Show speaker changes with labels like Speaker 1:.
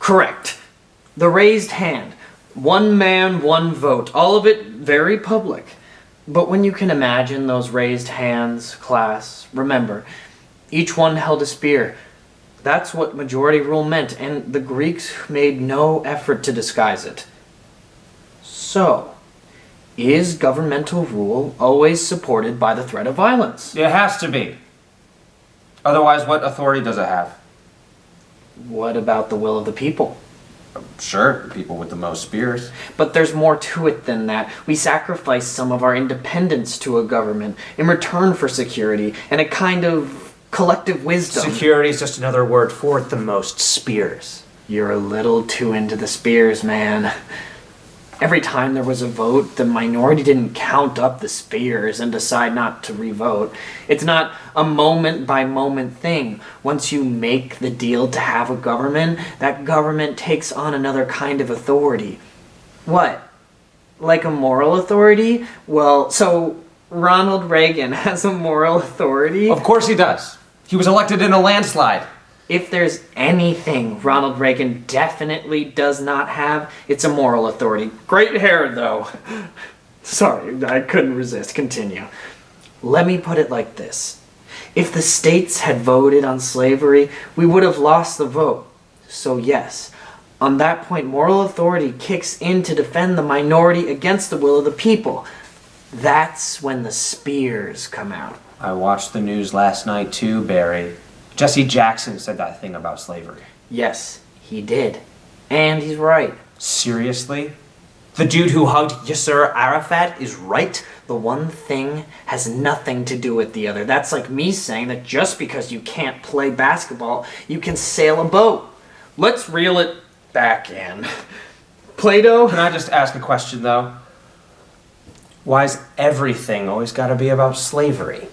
Speaker 1: Correct. The raised hand. One man, one vote. All of it very public. But when you can imagine those raised hands, class, remember, each one held a spear. That's what majority rule meant, and the Greeks made no effort to disguise it. So, is governmental rule always supported by the threat of violence?
Speaker 2: It has to be. Otherwise, what authority does it have?
Speaker 1: What about the will of the people?
Speaker 2: Sure, the people with the most spears.
Speaker 1: But there's more to it than that. We sacrifice some of our independence to a government in return for security and a kind of collective wisdom.
Speaker 3: Security is just another word for the most spears.
Speaker 1: You're a little too into the spears, man. Every time there was a vote, the minority didn't count up the spears and decide not to re-vote. It's not a moment-by-moment thing. Once you make the deal to have a government, that government takes on another kind of authority. What? Like a moral authority? Well, so Ronald Reagan has a moral authority?
Speaker 2: Of course he does. He was elected in a landslide.
Speaker 1: If there's anything Ronald Reagan definitely does not have, it's a moral authority. Great hair, though. Sorry, I couldn't resist. Continue. Let me put it like this. If the states had voted on slavery, we would have lost the vote. So yes, on that point, moral authority kicks in to defend the minority against the will of the people. That's when the spears come out.
Speaker 2: I watched the news last night too, Barry. Jesse Jackson said that thing about slavery.
Speaker 1: Yes, he did. And he's right.
Speaker 2: Seriously?
Speaker 3: The dude who hugged Yasser Arafat is right?
Speaker 1: The one thing has nothing to do with the other. That's like me saying that just because you can't play basketball, you can sail a boat. Let's reel it back in. Plato?
Speaker 2: Can I just ask a question, though? Why's everything always gotta be about slavery?